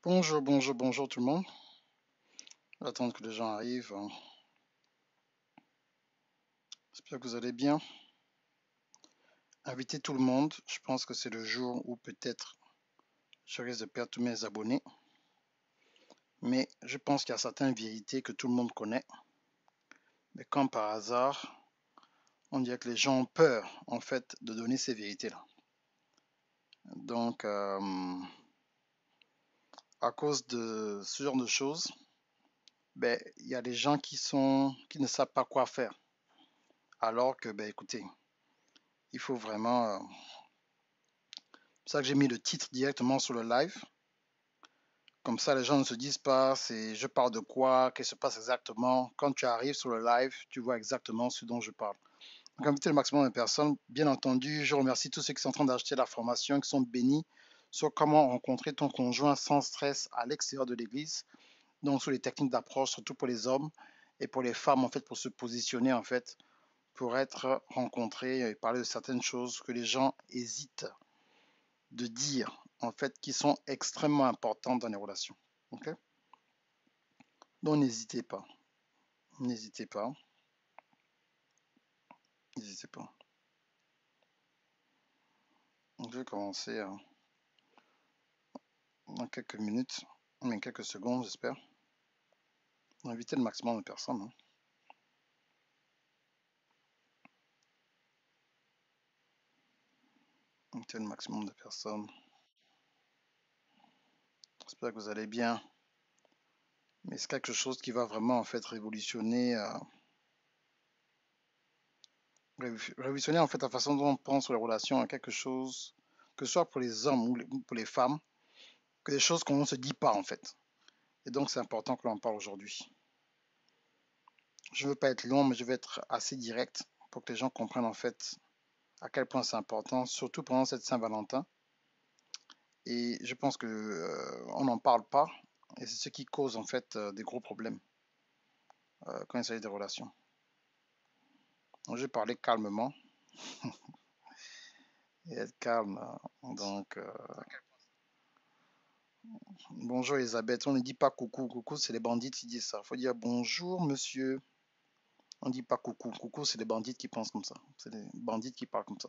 Bonjour, bonjour, bonjour tout le monde. On va attendre que les gens arrivent. J'espère que vous allez bien. Invitez tout le monde. Je pense que c'est le jour où peut-être je risque de perdre tous mes abonnés. Mais je pense qu'il y a certaines vérités que tout le monde connaît. Mais comme par hasard, on dirait que les gens ont peur en fait de donner ces vérités-là. Donc, à cause de ce genre de choses, il y a des gens qui ne savent pas quoi faire. Alors que, écoutez, il faut vraiment. C'est pour ça que j'ai mis le titre directement sur le live. Comme ça, les gens ne se disent pas, c'est je parle de quoi, qu'est-ce qui se passe exactement. Quand tu arrives sur le live, tu vois exactement ce dont je parle. Donc, invitez le maximum de personnes. Bien entendu, je remercie tous ceux qui sont en train d'acheter la formation, qui sont bénis sur comment rencontrer ton conjoint sans stress à l'extérieur de l'église. Donc, sur les techniques d'approche, surtout pour les hommes et pour les femmes, en fait, pour se positionner, en fait, pour être rencontrés et parler de certaines choses que les gens hésitent de dire, en fait, qui sont extrêmement importantes dans les relations. OK? Donc, n'hésitez pas. N'hésitez pas. N'hésitez pas. Je vais commencer dans quelques minutes, mais quelques secondes, j'espère. Inviter le maximum de personnes. Inviter le maximum de personnes. J'espère que vous allez bien. Mais c'est quelque chose qui va vraiment en fait révolutionner, révolutionner en fait la façon dont on pense sur les relations à quelque chose, que ce soit pour les hommes ou pour les femmes, que des choses qu'on ne se dit pas en fait. Et donc c'est important que l'on en parle aujourd'hui. Je ne veux pas être long, mais je vais être assez direct pour que les gens comprennent en fait à quel point c'est important, surtout pendant cette Saint-Valentin. Et je pense que on n'en parle pas, et c'est ce qui cause en fait des gros problèmes quand il s'agit des relations. Donc, je vais parler calmement et être calme. Donc, bonjour Elisabeth. On ne dit pas coucou. Coucou, c'est les bandits qui disent ça. Il faut dire bonjour monsieur. On ne dit pas coucou. Coucou, c'est les bandits qui pensent comme ça. C'est les bandits qui parlent comme ça.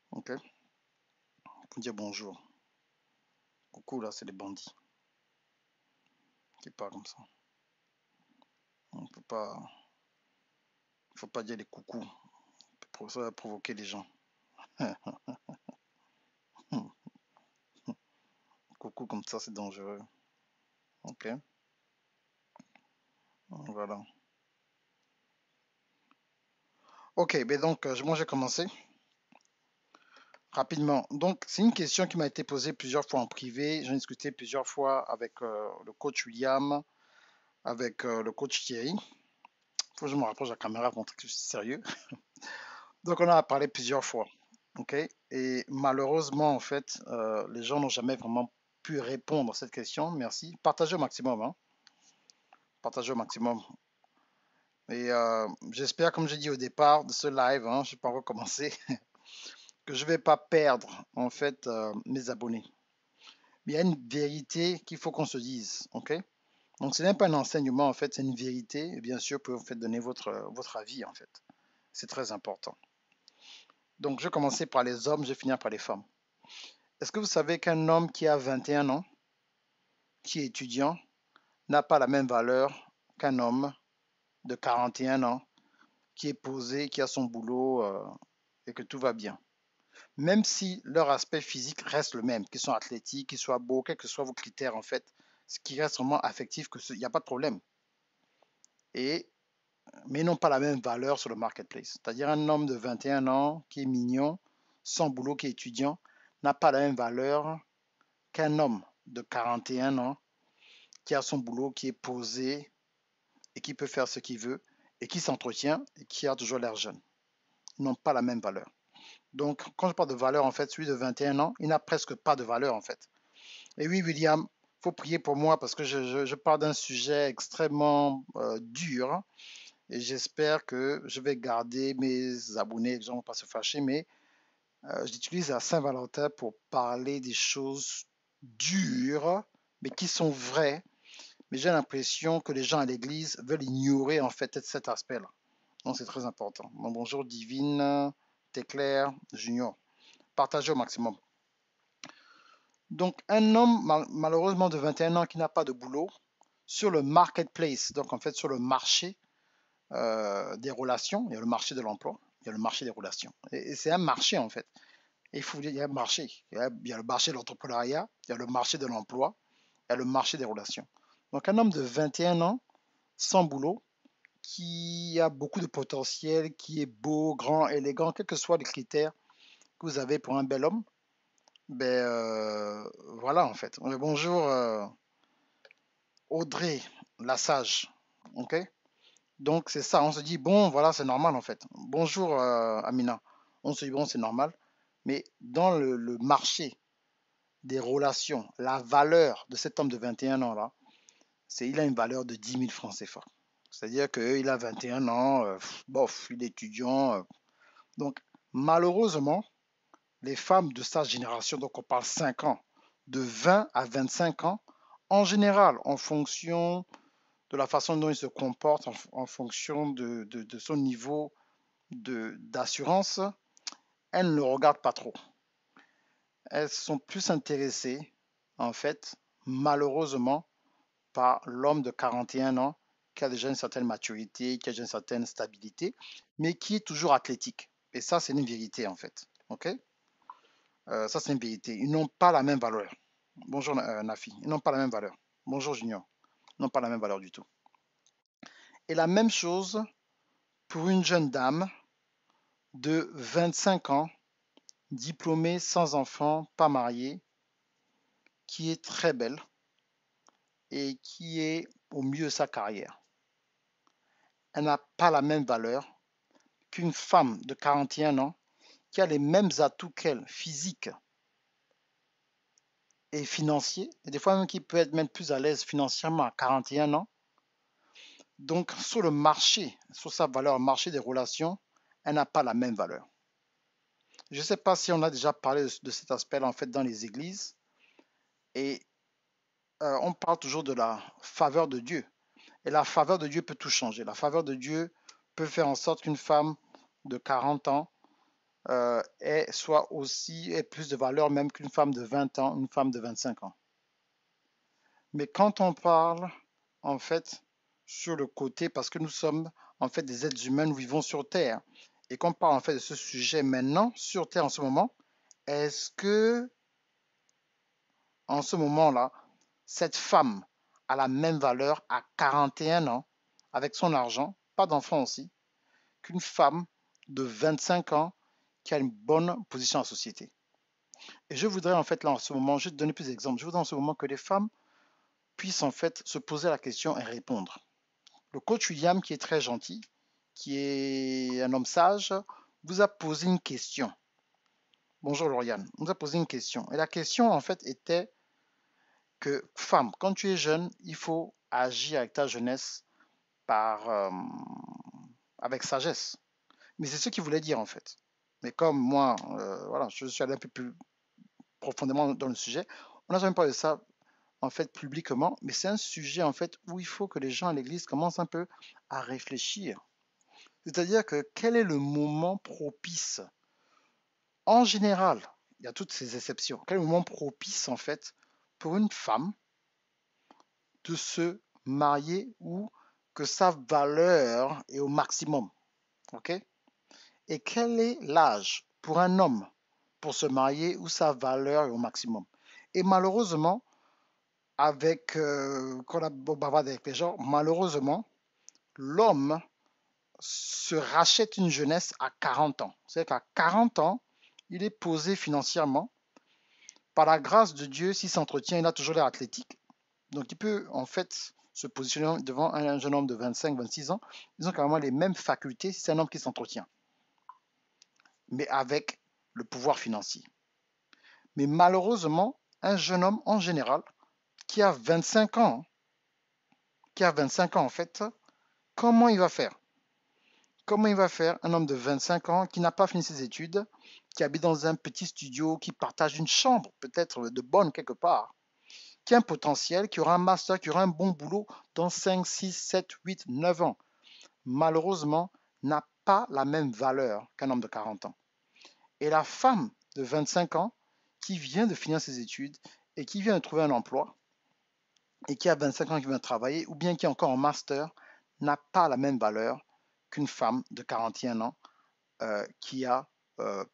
Ok? Il faut dire bonjour. Coucou, là, c'est les bandits qui parlent comme ça. On peut pas, faut pas dire les coucous. Ça va provoquer les gens. Coucou comme ça, c'est dangereux. Ok, voilà. Ok, donc moi j'ai commencé rapidement. Donc c'est une question qui m'a été posée plusieurs fois en privé. J'en ai discuté plusieurs fois avec le coach William, avec le coach Thierry. Faut que je me rapproche de la caméra pour montrer que je suis sérieux. Donc on en a parlé plusieurs fois. Ok, et malheureusement en fait, les gens n'ont jamais vraiment pu répondre à cette question. Merci. Partagez au maximum, hein. Partagez au maximum. Et j'espère, comme j'ai dit au départ de ce live, hein, je ne vais pas recommencer, que je ne vais pas perdre en fait mes abonnés. Mais il y a une vérité qu'il faut qu'on se dise, ok? Donc ce n'est pas un enseignement en fait, c'est une vérité. Et bien sûr, vous pouvez en fait donner votre avis en fait. C'est très important. Donc je vais commencer par les hommes, je vais finir par les femmes. Est-ce que vous savez qu'un homme qui a 21 ans, qui est étudiant, n'a pas la même valeur qu'un homme de 41 ans qui est posé, qui a son boulot et que tout va bien? Même si leur aspect physique reste le même, qu'ils soient athlétiques, qu'ils soient beaux, quels que soient vos critères en fait, ce qui reste vraiment affectif, il n'y a pas de problème. Et, mais ils n'ont pas la même valeur sur le marketplace. C'est-à-dire un homme de 21 ans qui est mignon, sans boulot, qui est étudiant, n'a pas la même valeur qu'un homme de 41 ans qui a son boulot, qui est posé et qui peut faire ce qu'il veut et qui s'entretient et qui a toujours l'air jeune. Ils n'ont pas la même valeur. Donc, quand je parle de valeur, en fait, celui de 21 ans, il n'a presque pas de valeur, en fait. Et oui, William, il faut prier pour moi parce que je parle d'un sujet extrêmement dur et j'espère que je vais garder mes abonnés, les gens ne vont pas se fâcher, mais j'utilise la Saint-Valentin pour parler des choses dures, mais qui sont vraies, mais j'ai l'impression que les gens à l'église veulent ignorer en fait cet aspect-là. Donc c'est très important. Bon, bonjour Divine, Téclair, Junior. Partagez au maximum. Donc un homme malheureusement de 21 ans qui n'a pas de boulot sur le marketplace, donc en fait sur le marché des relations, il y a le marché de l'emploi, il y a le marché des relations. Et c'est un marché en fait. Et il faut dire, il y a un marché. Il y a le marché de l'entrepreneuriat, il y a le marché de l'emploi, il y a le marché des relations. Donc un homme de 21 ans, sans boulot, qui a beaucoup de potentiel, qui est beau, grand, élégant, quels que soient les critères que vous avez pour un bel homme, ben voilà en fait. Bonjour Audrey, la sage. Ok? Donc c'est ça, on se dit bon, voilà, c'est normal en fait. Bonjour Amina. On se dit bon, c'est normal. Mais dans le marché des relations, la valeur de cet homme de 21 ans là, c'est il a une valeur de 10 000 francs CFA. C'est-à-dire qu'il a 21 ans, bof, il est étudiant. Donc malheureusement, les femmes de sa génération, donc on parle 5 ans, de 20 à 25 ans, en général, en fonction de la façon dont il se comporte, en fonction de son niveau d'assurance, elles ne le regardent pas trop. Elles sont plus intéressées, en fait, malheureusement, par l'homme de 41 ans qui a déjà une certaine maturité, qui a déjà une certaine stabilité, mais qui est toujours athlétique. Et ça, c'est une vérité, en fait. OK? Ça, c'est une vérité. Ils n'ont pas la même valeur. Bonjour, Nafi. Ils n'ont pas la même valeur. Bonjour, Junior. Ils n'ont pas la même valeur du tout. Et la même chose pour une jeune dame de 25 ans, diplômée, sans enfant, pas mariée, qui est très belle et qui est au milieu de sa carrière. Elle n'a pas la même valeur qu'une femme de 41 ans qui a les mêmes atouts qu'elle, physiques et financiers, et des fois même qui peut être même plus à l'aise financièrement à 41 ans. Donc sur le marché, sur sa valeur, marché des relations, elle n'a pas la même valeur. Je ne sais pas si on a déjà parlé de cet aspect-là en fait dans les églises, et on parle toujours de la faveur de Dieu. Et la faveur de Dieu peut tout changer. La faveur de Dieu peut faire en sorte qu'une femme de 40 ans ait plus de valeur même qu'une femme de 20 ans, une femme de 25 ans. Mais quand on parle, en fait, sur le côté, parce que nous sommes, en fait, des êtres humains, nous vivons sur Terre, et qu'on parle, en fait, de ce sujet maintenant, sur Terre en ce moment, est-ce que, en ce moment-là, cette femme a la même valeur à 41 ans, avec son argent, pas d'enfant aussi, qu'une femme de 25 ans qui a une bonne position en société? Et je voudrais, en fait, là, en ce moment, je vais te donner plus d'exemples, je voudrais en ce moment que les femmes puissent, en fait, se poser la question et répondre. Le coach William, qui est très gentil, qui est un homme sage, vous a posé une question. Bonjour Lauriane, vous a posé une question. Et la question, en fait, était que, femme, quand tu es jeune, il faut agir avec ta jeunesse par, avec sagesse. Mais c'est ce qu'il voulait dire, en fait. Mais comme moi, voilà, je suis allé un peu plus profondément dans le sujet, on n'a jamais parlé de ça, en fait, publiquement, mais c'est un sujet, en fait, où il faut que les gens à l'église commencent un peu à réfléchir. C'est-à-dire que quel est le moment propice? En général, il y a toutes ces exceptions. Quel est le moment propice, en fait, pour une femme de se marier ou que sa valeur est au maximum? OK? Et quel est l'âge pour un homme pour se marier où sa valeur est au maximum? Et malheureusement, quand on a bavarde avec les gens, malheureusement, l'homme se rachète une jeunesse à 40 ans. C'est-à-dire qu'à 40 ans, il est posé financièrement. Par la grâce de Dieu, s'il s'entretient, il a toujours l'air athlétique. Donc il peut en fait se positionner devant un jeune homme de 25, 26 ans. Ils ont carrément les mêmes facultés si c'est un homme qui s'entretient, mais avec le pouvoir financier. Mais malheureusement, un jeune homme en général qui a 25 ans, en fait, comment il va faire? Comment il va faire un homme de 25 ans qui n'a pas fini ses études, qui habite dans un petit studio, qui partage une chambre, peut-être de bonne quelque part, qui a un potentiel, qui aura un master, qui aura un bon boulot dans 5, 6, 7, 8, 9 ans, malheureusement, n'a pas la même valeur qu'un homme de 40 ans. Et la femme de 25 ans qui vient de finir ses études et qui vient de trouver un emploi et qui a 25 ans qui vient de travailler ou bien qui est encore en master n'a pas la même valeur qu'une femme de 41 ans qui a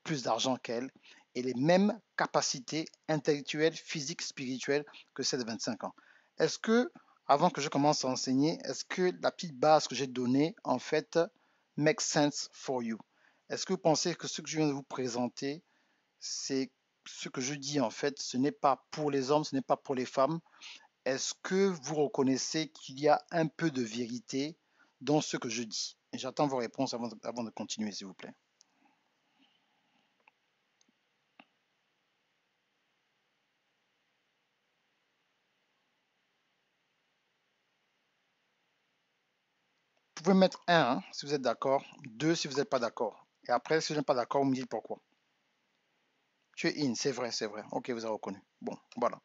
plus d'argent qu'elle et les mêmes capacités intellectuelles, physiques, spirituelles que celle de 25 ans. Est-ce que, avant que je commence à enseigner, est-ce que la petite base que j'ai donnée, en fait, make sense for you? Est-ce que vous pensez que ce que je viens de vous présenter, c'est ce que je dis, en fait, ce n'est pas pour les hommes, ce n'est pas pour les femmes? Est-ce que vous reconnaissez qu'il y a un peu de vérité dans ce que je dis? Et j'attends vos réponses avant de continuer, s'il vous plaît. Vous pouvez mettre 1 si vous êtes d'accord, 2 si vous n'êtes pas d'accord. Et après, si vous n'êtes pas d'accord, vous me dites pourquoi. Tu es in, c'est vrai, c'est vrai. Ok, vous avez reconnu. Bon, voilà.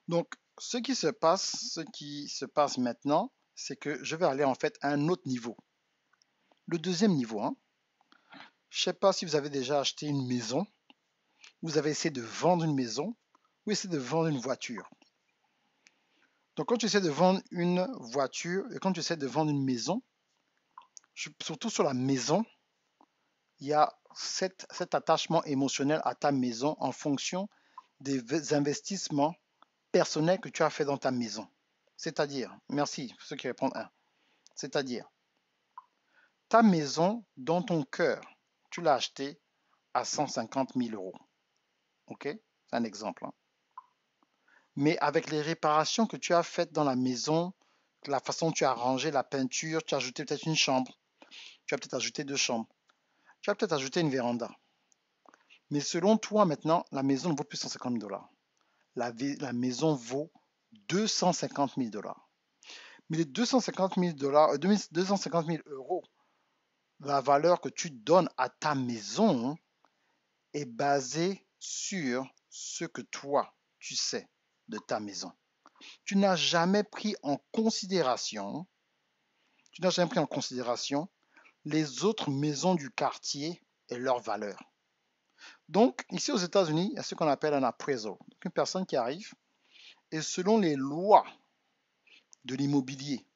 Donc, ce qui se passe maintenant, c'est que je vais aller en fait à un autre niveau. Le deuxième niveau, hein. Je ne sais pas si vous avez déjà acheté une maison, vous avez essayé de vendre une maison, ou essayé de vendre une voiture. Donc, quand tu essaies de vendre une voiture et quand tu essaies de vendre une maison, surtout sur la maison, il y a cet attachement émotionnel à ta maison en fonction des investissements personnels que tu as fait dans ta maison. C'est-à-dire, merci pour ceux qui répondent 1. C'est-à-dire, ta maison, dans ton cœur, tu l'as achetée à 150 000 euros. OK? C'est un exemple, hein. Mais avec les réparations que tu as faites dans la maison, la façon dont tu as rangé la peinture, tu as ajouté peut-être une chambre, tu as peut-être ajouté 2 chambres, tu as peut-être ajouté une véranda. Mais selon toi, maintenant, la maison ne vaut plus 150 000 dollars. La maison vaut 250 000 dollars. Mais les 250 000 dollars, 250 000 euros, la valeur que tu donnes à ta maison est basée sur ce que toi, tu sais de ta maison. Tu n'as jamais pris en considération, tu n'as jamais pris en considération les autres maisons du quartier et leur valeur. Donc, ici aux États-Unis, il y a ce qu'on appelle un appraisal. Donc, une personne qui arrive et selon les lois de l'immobilier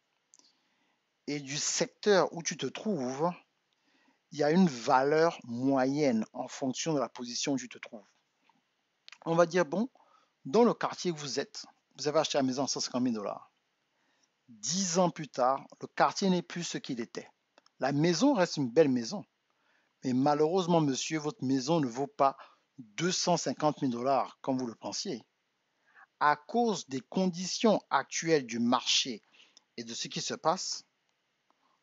et du secteur où tu te trouves, il y a une valeur moyenne en fonction de la position où tu te trouves. On va dire, bon, dans le quartier où vous êtes, vous avez acheté la maison à 150 000 dollars. 10 ans plus tard, le quartier n'est plus ce qu'il était. La maison reste une belle maison. Mais malheureusement, monsieur, votre maison ne vaut pas 250 000 dollars comme vous le pensiez. À cause des conditions actuelles du marché et de ce qui se passe,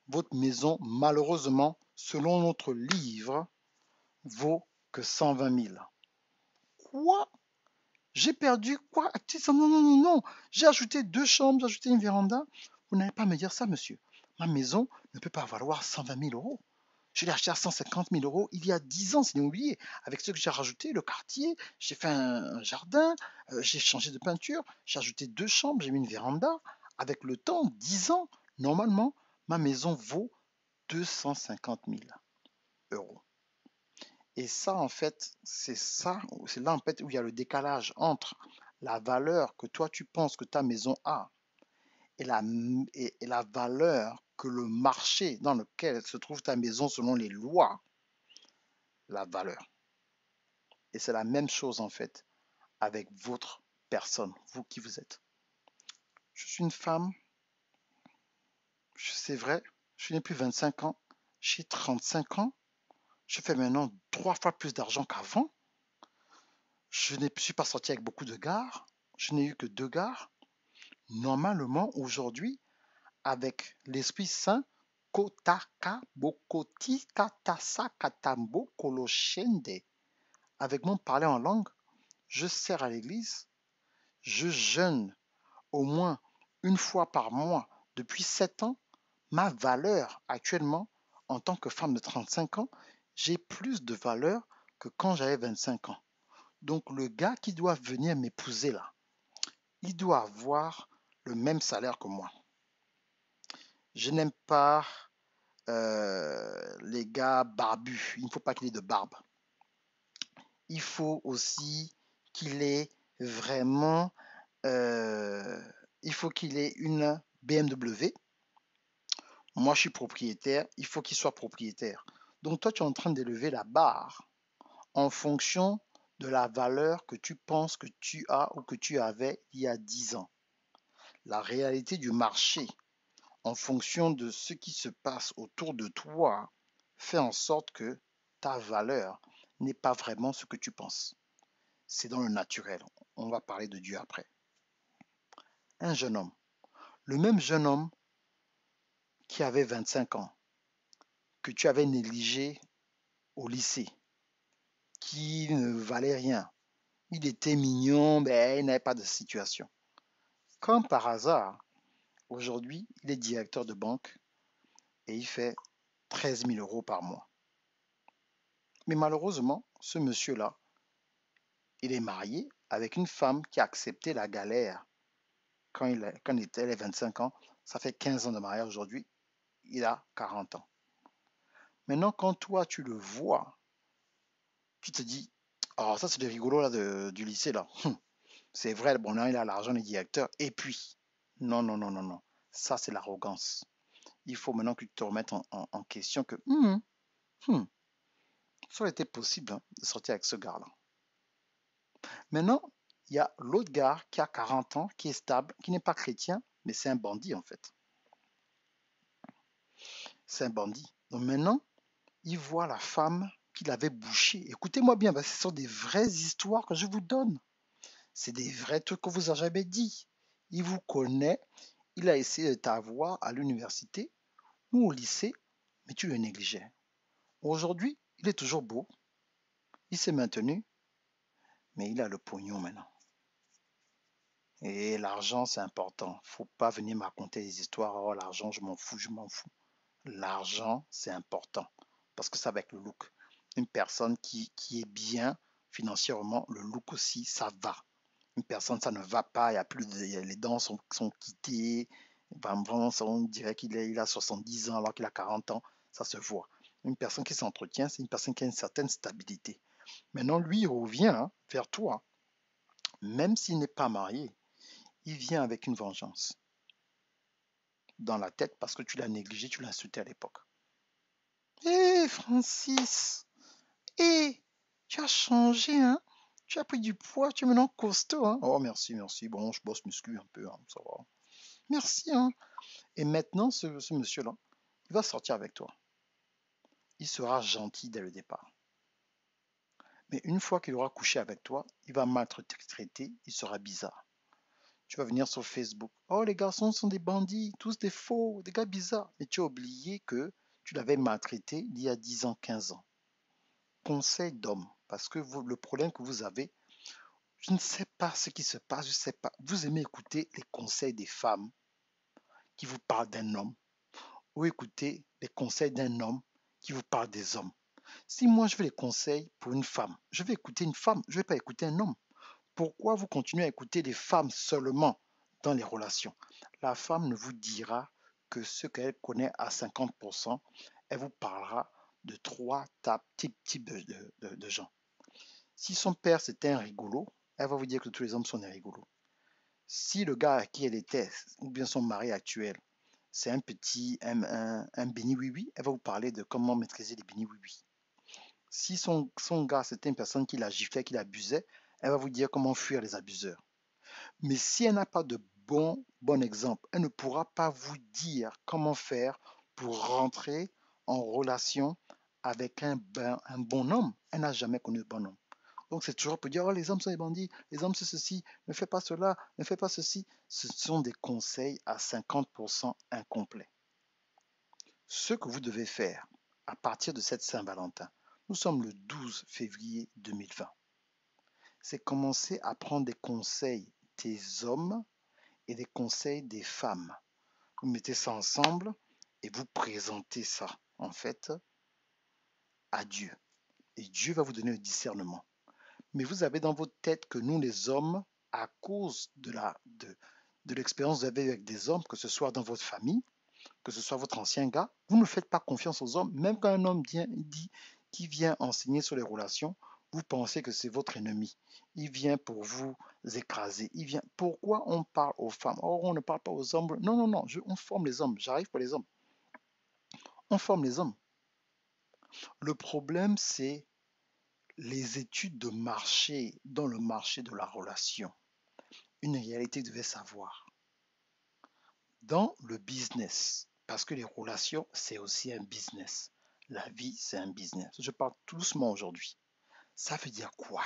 votre maison, malheureusement, selon notre livre, vaut que 120 000. Quoi? J'ai perdu quoi? Non, non, non, non. J'ai ajouté 2 chambres, j'ai ajouté une véranda. Vous n'allez pas me dire ça, monsieur. Ma maison ne peut pas valoir 120 000 euros. Je l'ai acheté à 150 000 euros il y a 10 ans, c'est l'immobilier. Avec ce que j'ai rajouté, le quartier, j'ai fait un jardin, j'ai changé de peinture, j'ai ajouté 2 chambres, j'ai mis une véranda. Avec le temps, 10 ans, normalement, ma maison vaut 250 000 euros. Et ça, en fait, c'est là en fait où il y a le décalage entre la valeur que toi tu penses que ta maison a et la valeur que le marché dans lequel se trouve ta maison selon les lois, la valeur. Et c'est la même chose en fait avec votre personne, vous qui vous êtes. Je suis une femme, c'est vrai, je n'ai plus 25 ans, j'ai 35 ans, je fais maintenant 3 fois plus d'argent qu'avant. Je ne suis pas sorti avec beaucoup de gars, je n'ai eu que 2 gars. Normalement, aujourd'hui, avec l'Esprit Saint, Kotaka Bokoti Katasa Katambo Koloshende, avec mon parler en langue, je sers à l'église, je jeûne au moins une fois par mois depuis 7 ans. Ma valeur actuellement, en tant que femme de 35 ans, j'ai plus de valeur que quand j'avais 25 ans. Donc le gars qui doit venir m'épouser là, il doit avoir le même salaire que moi. Je n'aime pas les gars barbus. Il ne faut pas qu'il ait de barbe. Il faut aussi qu'il ait vraiment, euh, il faut qu'il ait une BMW. Moi, je suis propriétaire. Il faut qu'il soit propriétaire. Donc, toi, tu es en train d'élever la barre en fonction de la valeur que tu penses que tu as ou que tu avais il y a 10 ans. La réalité du marché, en fonction de ce qui se passe autour de toi, fait en sorte que ta valeur n'est pas vraiment ce que tu penses. C'est dans le naturel. On va parler de Dieu après. Un jeune homme, le même jeune homme qui avait 25 ans, que tu avais négligé au lycée, qui ne valait rien. Il était mignon, mais il n'avait pas de situation. Comme par hasard, aujourd'hui, il est directeur de banque et il fait 13 000 euros par mois. Mais malheureusement, ce monsieur-là, il est marié avec une femme qui a accepté la galère quand il était les 25 ans. Ça fait 15 ans de mariage aujourd'hui. Il a 40 ans. Maintenant, quand toi, tu le vois, tu te dis, oh, ça, c'est le rigolo là, du lycée. Là. C'est vrai, bon, là, il a l'argent, des directeurs. Et puis, non, non, non, non, non. Ça, c'est l'arrogance. Il faut maintenant que tu te remettes en question que ça aurait été possible hein, de sortir avec ce gars-là. Maintenant, il y a l'autre gars qui a 40 ans, qui est stable, qui n'est pas chrétien, mais c'est un bandit en fait. C'est un bandit. Donc maintenant, il voit la femme qu'il avait bouchée. Écoutez-moi bien, parce que ce sont des vraies histoires que je vous donne. C'est des vrais trucs que vous a jamais dit. Il vous connaît, il a essayé de t'avoir à l'université ou au lycée, mais tu le négligeais. Aujourd'hui, il est toujours beau, il s'est maintenu, mais il a le pognon maintenant. Et l'argent, c'est important. Faut pas venir me raconter des histoires. Oh, l'argent, je m'en fous, je m'en fous. L'argent, c'est important. Parce que ça va avec le look. Une personne qui est bien financièrement, le look aussi, ça va. Une personne, ça ne va pas. Il y a plus de, les dents sont quittées. Vraiment, on dirait il a 70 ans alors qu'il a 40 ans. Ça se voit. Une personne qui s'entretient, c'est une personne qui a une certaine stabilité. Maintenant, lui, il revient hein, vers toi. Même s'il n'est pas marié, il vient avec une vengeance dans la tête parce que tu l'as négligé, tu l'as insulté à l'époque. Hé Francis, hé, tu as changé, hein? Tu as pris du poids, tu es maintenant costaud, hein? Oh merci, merci. Bon, je bosse muscu un peu, hein, ça va. Merci, hein? Et maintenant, ce monsieur-là, il va sortir avec toi. Il sera gentil dès le départ. Mais une fois qu'il aura couché avec toi, il va mal te traiter, il sera bizarre. Tu vas venir sur Facebook. Oh, les garçons sont des bandits, tous des faux, des gars bizarres. Mais tu as oublié que tu l'avais maltraité il y a 10 ans, 15 ans. Conseil d'homme, parce que vous, le problème que vous avez, je ne sais pas ce qui se passe, je ne sais pas. Vous aimez écouter les conseils des femmes qui vous parlent d'un homme, ou écouter les conseils d'un homme qui vous parle des hommes. Si moi je veux les conseils pour une femme, je vais écouter une femme, je ne vais pas écouter un homme. Pourquoi vous continuez à écouter les femmes seulement dans les relations? La femme ne vous dira que ce qu'elle connaît à 50%, elle vous parlera de trois types de gens. Si son père c'était un rigolo, elle va vous dire que tous les hommes sont des rigolos. Si le gars à qui elle était, ou bien son mari actuel, c'est un petit, un béni oui-oui, elle va vous parler de comment maîtriser les béni oui-oui. Si son gars c'était une personne qui la giflait, qui l'abusait, elle va vous dire comment fuir les abuseurs. Mais si elle n'a pas de bon exemple, elle ne pourra pas vous dire comment faire pour rentrer en relation avec un bon homme. Elle n'a jamais connu de bon homme. Donc c'est toujours pour dire, oh, les hommes sont des bandits, les hommes c'est ceci, ne fais pas cela, ne fais pas ceci. Ce sont des conseils à 50% incomplets. Ce que vous devez faire à partir de cette Saint-Valentin, nous sommes le 12 février 2020, c'est commencer à prendre des conseils des hommes et des conseils des femmes. Vous mettez ça ensemble et vous présentez ça, en fait, à Dieu. Et Dieu va vous donner le discernement. Mais vous avez dans votre tête que nous, les hommes, à cause de l'expérience que vous avez avec des hommes, que ce soit dans votre famille, que ce soit votre ancien gars, vous ne faites pas confiance aux hommes. Même quand un homme qui vient enseigner sur les relations, vous pensez que c'est votre ennemi. Il vient pour vous écraser. Il vient. Pourquoi on parle aux femmes? Or, on ne parle pas aux hommes. Non, non, non. On forme les hommes. J'arrive pour les hommes. On forme les hommes. Le problème, c'est les études de marché dans le marché de la relation. Une réalité que vous devez savoir. Dans le business, parce que les relations, c'est aussi un business. La vie, c'est un business. Je parle tout doucement aujourd'hui. Ça veut dire quoi?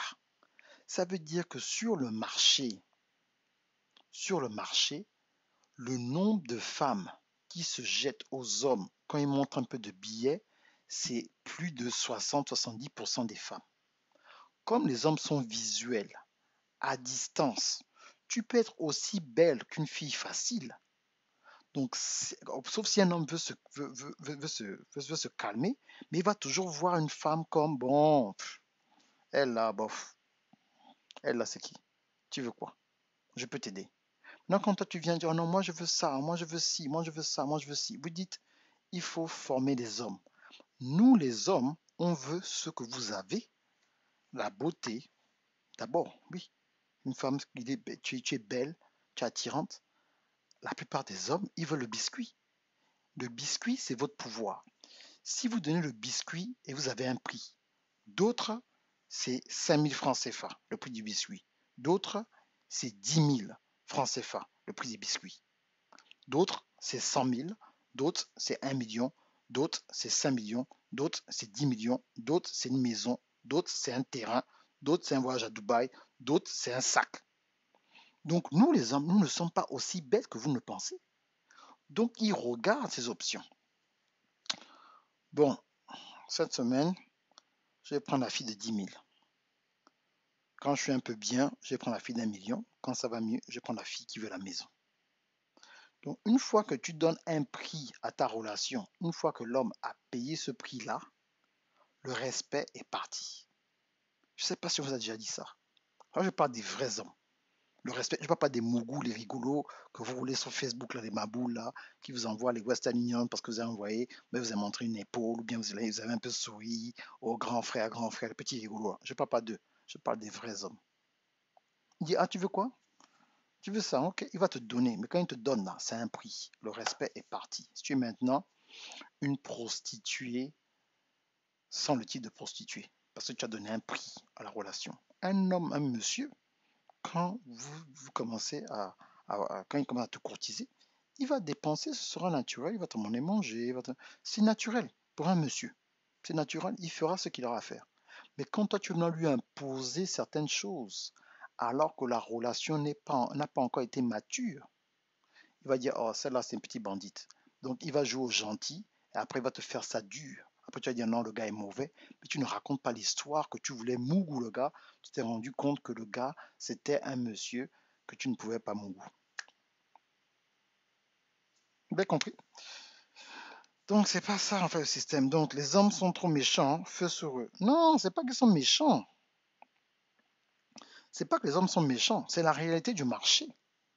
Ça veut dire que sur le marché, le nombre de femmes qui se jettent aux hommes quand ils montrent un peu de billets, c'est plus de 60-70% des femmes. Comme les hommes sont visuels, à distance, tu peux être aussi belle qu'une fille facile. Donc, sauf si un homme veut se calmer, mais il va toujours voir une femme comme, bon, elle là, bof, elle là, c'est qui? Tu veux quoi? Je peux t'aider. Maintenant, quand toi tu viens dire, oh non, moi je veux ça, moi je veux ci, moi je veux ça, moi je veux ci, vous dites, il faut former des hommes. Nous, les hommes, on veut ce que vous avez, la beauté. D'abord, oui, une femme, tu es belle, tu es attirante. La plupart des hommes, ils veulent le biscuit. Le biscuit, c'est votre pouvoir. Si vous donnez le biscuit et vous avez un prix, d'autres, c'est 5000 francs CFA, le prix du biscuit. D'autres, c'est 10 000 francs CFA, le prix des biscuits. D'autres, c'est 100 000. D'autres, c'est 1 million. D'autres, c'est 5 millions. D'autres, c'est 10 millions. D'autres, c'est une maison. D'autres, c'est un terrain. D'autres, c'est un voyage à Dubaï. D'autres, c'est un sac. Donc, nous, les hommes, nous ne sommes pas aussi bêtes que vous ne le pensez. Donc, ils regardent ces options. Bon, cette semaine, je vais prendre la fille de 10 000. Quand je suis un peu bien, je vais prendre la fille d'1 million. Quand ça va mieux, je vais prendre la fille qui veut la maison. Donc, une fois que tu donnes un prix à ta relation, une fois que l'homme a payé ce prix-là, le respect est parti. Je ne sais pas si on vous a déjà dit ça. Moi, je parle des vrais hommes. Le respect, je ne parle pas des mougous, les rigolos que vous roulez sur Facebook, là, les maboules, là, qui vous envoient les Western Union parce que vous avez envoyé, mais vous avez montré une épaule, ou bien vous avez un peu souri au grand frère, les petits rigolos. Je ne parle pas d'eux. Je parle des vrais hommes. Il dit, ah, tu veux quoi? Tu veux ça, ok, il va te donner. Mais quand il te donne, là, c'est un prix. Le respect est parti. Si tu es maintenant une prostituée sans le titre de prostituée, parce que tu as donné un prix à la relation. Un homme, un monsieur, quand vous commencez quand il commence à te courtiser, il va dépenser, ce sera naturel, il va te demander manger, c'est naturel pour un monsieur. C'est naturel, il fera ce qu'il aura à faire. Mais quand toi tu vas lui imposer certaines choses, alors que la relation n'a pas encore été mature, il va dire, oh, celle-là, c'est une petite bandite. Donc, il va jouer au gentil, et après, il va te faire ça dur. Après, tu vas dire, non, le gars est mauvais, mais tu ne racontes pas l'histoire que tu voulais mougou le gars. Tu t'es rendu compte que le gars, c'était un monsieur que tu ne pouvais pas mougou. Bien compris. Donc, c'est pas ça, en fait, le système. Donc, les hommes sont trop méchants, feu sur eux. Non, c'est pas qu'ils sont méchants. C'est pas que les hommes sont méchants, c'est la réalité du marché.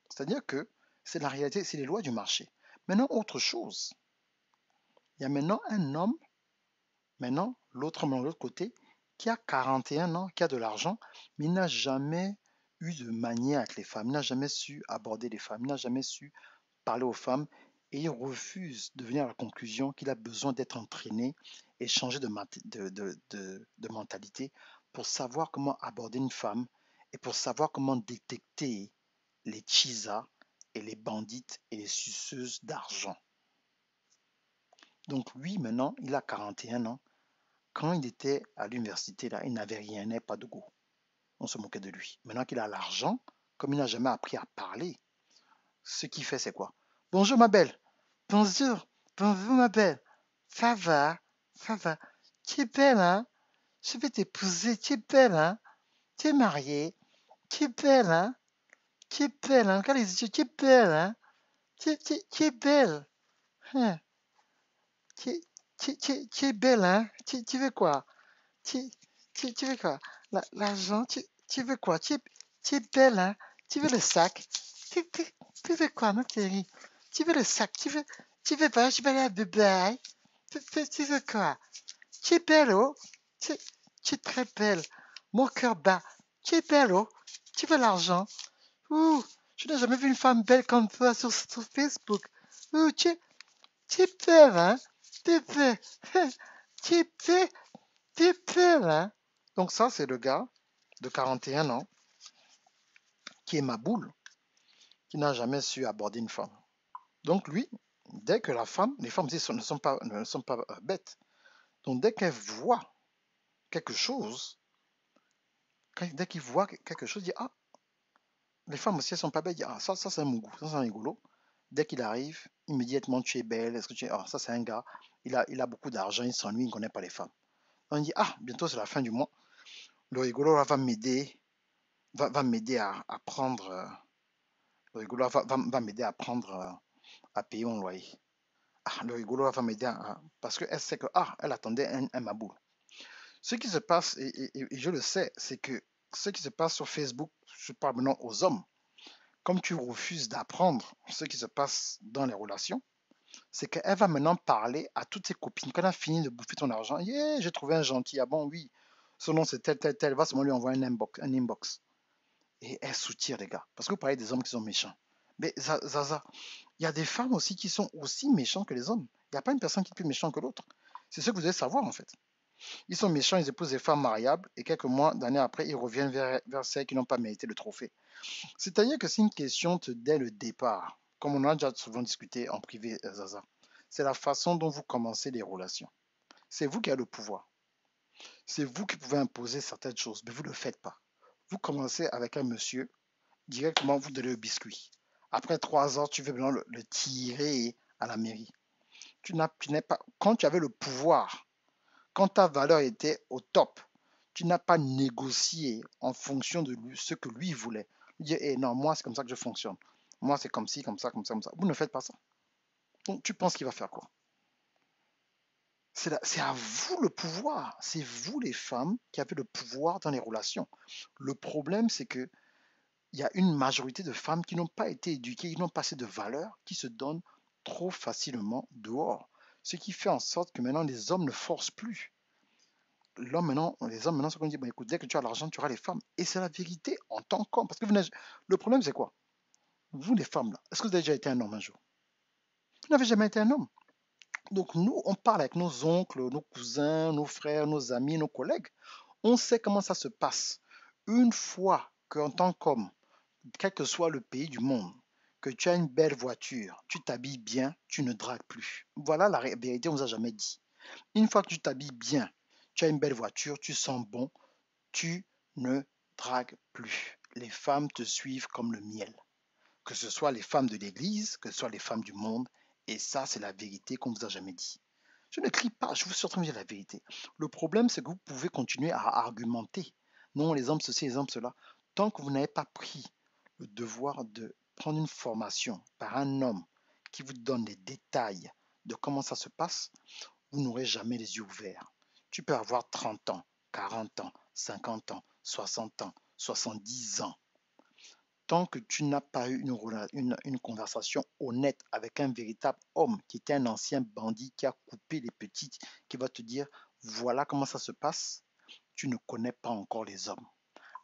C'est-à-dire que c'est la réalité, c'est les lois du marché. Maintenant, autre chose. Il y a maintenant un homme. Maintenant, l'autre homme de l'autre côté, qui a 41 ans, qui a de l'argent, mais il n'a jamais eu de manière avec les femmes, il n'a jamais su aborder les femmes, il n'a jamais su parler aux femmes, et il refuse de venir à la conclusion qu'il a besoin d'être entraîné et changer de mentalité pour savoir comment aborder une femme et pour savoir comment détecter les chisas et les bandites et les suceuses d'argent. Donc lui, maintenant, il a 41 ans. Quand il était à l'université, là, il n'avait rien, il n'avait pas de goût. On se moquait de lui. Maintenant qu'il a l'argent, comme il n'a jamais appris à parler, ce qu'il fait, c'est quoi? Bonjour ma belle. Bonjour. Bonjour ma belle. Ça va? Ça va? Tu es belle, hein? Je vais t'épouser. Tu es belle, hein? Tu es mariée. Tu es belle, hein? Tu es belle, hein? Regarde les yeux. Tu es belle, hein? Tu es belle. Hein? Tu, tu es belle, hein? Tu veux quoi? Tu veux quoi? L'argent, tu veux quoi? Tu es belle, hein? Tu veux le sac? Tu veux quoi, ma chérie? Tu veux le sac? Tu veux pas? Je vais aller à Dubaï. Tu veux quoi? Tu es belle, oh? Tu, tu es très belle. Mon cœur bat. Tu es belle, oh? Tu veux l'argent? Ouh, je n'ai jamais vu une femme belle comme toi sur Facebook. Ouh, tu es belle, hein? Tu es belle. Tu es belle. Tu es belle, hein? Donc ça, c'est le gars de 41 ans qui est ma boule, qui n'a jamais su aborder une femme. Donc lui, dès que la femme, les femmes aussi ne sont pas bêtes. Donc dès qu'elles voient quelque chose, dès qu'ils voient quelque chose, ils disent, ah, les femmes aussi, elles sont pas bêtes. Ils disent, ah, ça c'est mon goût, ça c'est un rigolo. Dès qu'il arrive, immédiatement, tu es belle. Est-ce que tu es... Ah, ça c'est un gars, il a beaucoup d'argent, il s'ennuie, il ne connaît pas les femmes. On dit, ah, bientôt c'est la fin du mois. Le rigolo là, va m'aider, va m'aider à prendre, le rigolo va m'aider à prendre, à payer mon loyer. Ah, le rigolo là, va m'aider parce qu'elle sait que, ah, elle attendait un maboule. Ce qui se passe, et je le sais, c'est que ce qui se passe sur Facebook, je parle maintenant aux hommes, comme tu refuses d'apprendre ce qui se passe dans les relations, c'est qu'elle va maintenant parler à toutes ses copines. Quand elle a fini de bouffer ton argent, yeah, j'ai trouvé un gentil, ah bon, oui, son nom c'est tel, tel, tel, va seulement lui envoyer un inbox. Et elle soutire les gars. Parce que vous parlez des hommes qui sont méchants. Mais Zaza, il y a des femmes aussi qui sont aussi méchantes que les hommes. Il n'y a pas une personne qui est plus méchante que l'autre. C'est ce que vous devez savoir en fait. Ils sont méchants, ils épousent des femmes mariables et quelques mois, d'années après, ils reviennent vers celles qui n'ont pas mérité le trophée. C'est-à-dire que c'est une question dès le départ, comme on a déjà souvent discuté en privé, Zaza. C'est la façon dont vous commencez les relations. C'est vous qui avez le pouvoir. C'est vous qui pouvez imposer certaines choses, mais vous ne le faites pas. Vous commencez avec un monsieur, directement vous donnez le biscuit. Après 3 ans, tu veux maintenant le tirer à la mairie. Tu n'es pas, quand tu avais le pouvoir, quand ta valeur était au top, tu n'as pas négocié en fonction de ce que lui voulait. Il dit, eh non, moi, c'est comme ça que je fonctionne. Moi, c'est comme ci, comme ça, comme ça, comme ça. Vous ne faites pas ça. Donc, tu penses qu'il va faire quoi? C'est à vous le pouvoir. C'est vous, les femmes, qui avez le pouvoir dans les relations. Le problème, c'est que il y a une majorité de femmes qui n'ont pas été éduquées, qui n'ont pas assez de valeur, qui se donnent trop facilement dehors. Ce qui fait en sorte que maintenant, les hommes ne forcent plus. Les hommes maintenant, ce qu'on dit, bon, écoute, dès que tu as l'argent, tu auras les femmes. Et c'est la vérité en tant qu'homme. Parce que le problème, c'est quoi? Vous, les femmes, là, est-ce que vous avez déjà été un homme un jour? Vous n'avez jamais été un homme. Donc, nous, on parle avec nos oncles, nos cousins, nos frères, nos amis, nos collègues. On sait comment ça se passe. Une fois qu'en tant qu'homme, quel que soit le pays du monde, que tu as une belle voiture, tu t'habilles bien, tu ne dragues plus. Voilà la vérité, on ne vous a jamais dit. Une fois que tu t'habilles bien, tu as une belle voiture, tu sens bon, tu ne dragues plus. Les femmes te suivent comme le miel. Que ce soit les femmes de l'église, que ce soit les femmes du monde. Et ça, c'est la vérité qu'on ne vous a jamais dit. Je ne crie pas, je vous suis en train de dire la vérité. Le problème, c'est que vous pouvez continuer à argumenter. Non, les hommes ceci, les hommes cela. Tant que vous n'avez pas pris le devoir de prendre une formation par un homme qui vous donne les détails de comment ça se passe, vous n'aurez jamais les yeux ouverts. Tu peux avoir 30 ans, 40 ans, 50 ans, 60 ans, 70 ans. Tant que tu n'as pas eu une conversation honnête avec un véritable homme qui était un ancien bandit qui a coupé les petites, qui va te dire voilà comment ça se passe, tu ne connais pas encore les hommes.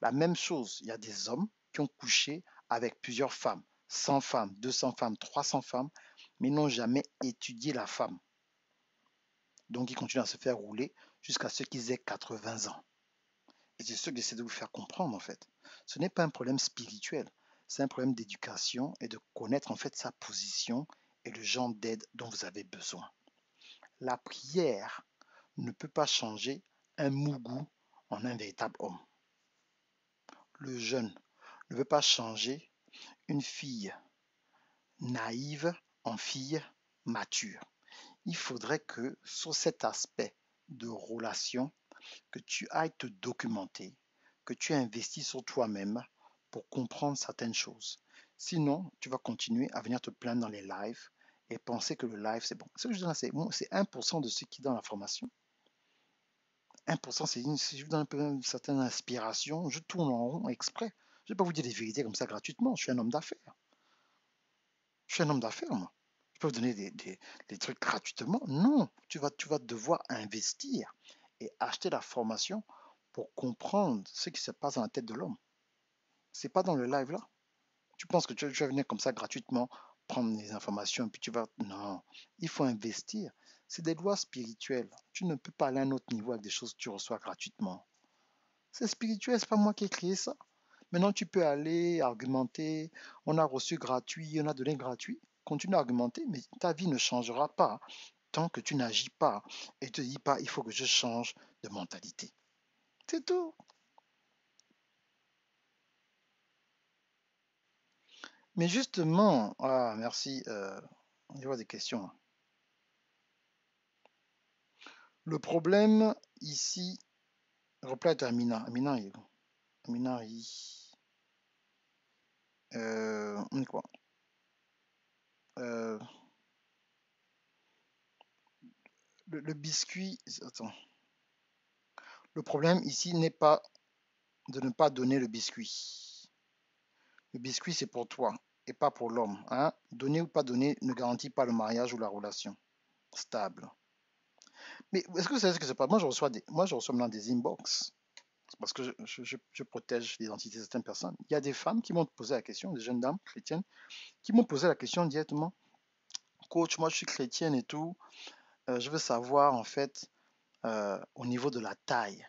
La même chose, il y a des hommes qui ont couché avec plusieurs femmes, 100 femmes, 200 femmes, 300 femmes, mais n'ont jamais étudié la femme. Donc ils continuent à se faire rouler jusqu'à ce qu'ils aient 80 ans. Et c'est ce que j'essaie de vous faire comprendre en fait. Ce n'est pas un problème spirituel, c'est un problème d'éducation et de connaître en fait sa position et le genre d'aide dont vous avez besoin. La prière ne peut pas changer un mougou en un véritable homme. Le jeûne ne peut pas changer une fille naïve en fille mature. Il faudrait que sur cet aspect de relation, que tu ailles te documenter, que tu investis sur toi-même pour comprendre certaines choses. Sinon, tu vas continuer à venir te plaindre dans les lives et penser que le live, c'est bon. Ce que je dis là, c'est 1% de ce qui est dans la formation. 1%, si je vous donne un peu une certaine inspiration, je tourne en rond exprès. Je ne vais pas vous dire des vérités comme ça gratuitement. Je suis un homme d'affaires. Je suis un homme d'affaires, moi. Je peux vous donner des trucs gratuitement. Non, tu vas devoir investir et acheter la formation pour comprendre ce qui se passe dans la tête de l'homme. C'est pas dans le live là. Tu penses que tu vas venir comme ça gratuitement, prendre des informations, puis tu vas... Non, il faut investir. C'est des lois spirituelles. Tu ne peux pas aller à un autre niveau avec des choses que tu reçois gratuitement. C'est spirituel, c'est pas moi qui ai créé ça. Maintenant, tu peux aller argumenter. On a reçu gratuit, on a donné gratuit. Continue à argumenter, mais ta vie ne changera pas tant que tu n'agis pas et te dis pas, il faut que je change de mentalité. C'est tout. Mais justement, ah, merci. Je vois des questions. Le problème ici, reply to Amina. Amina, Amina, on est quoi? Euh, le biscuit, attends. Le problème ici n'est pas de ne pas donner le biscuit. Le biscuit, c'est pour toi et pas pour l'homme. Hein? Donner ou pas donner ne garantit pas le mariage ou la relation stable. Mais est-ce que vous savez ce que c'est pas? Moi, je reçois maintenant des inbox parce que je protège l'identité de certaines personnes. Il y a des femmes qui m'ont posé la question, des jeunes dames chrétiennes, qui m'ont posé la question directement. Coach, moi je suis chrétienne et tout. Je veux savoir en fait au niveau de la taille.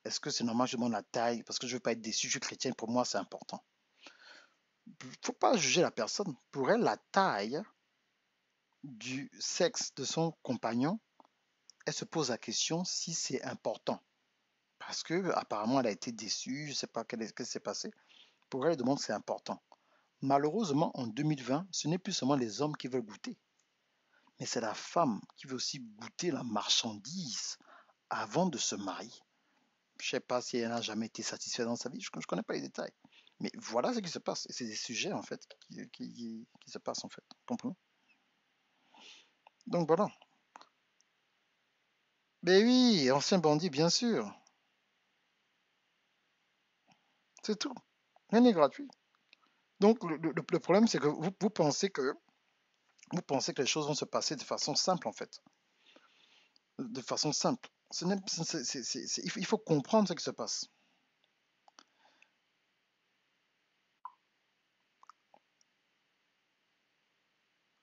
Est-ce que c'est normal que je demande la taille? Parce que je ne veux pas être déçu, je suis chrétienne, pour moi c'est important. Il ne faut pas juger la personne. Pour elle, la taille du sexe de son compagnon, elle se pose la question si c'est important. Parce que apparemment elle a été déçue, je ne sais pas ce qui s'est passé. Pour elle, elle demande si c'est important. Malheureusement, en 2020, ce n'est plus seulement les hommes qui veulent goûter, mais c'est la femme qui veut aussi goûter la marchandise avant de se marier. Je ne sais pas si elle n'a jamais été satisfaite dans sa vie, je ne connais pas les détails. Mais voilà ce qui se passe. Et c'est des sujets, en fait, qui se passent, en fait. Comprenez? Donc voilà. Mais oui, ancien bandit, bien sûr. C'est tout. Rien n'est gratuit. Donc le problème, c'est que vous pensez que les choses vont se passer de façon simple, en fait. De façon simple. Il faut comprendre ce qui se passe.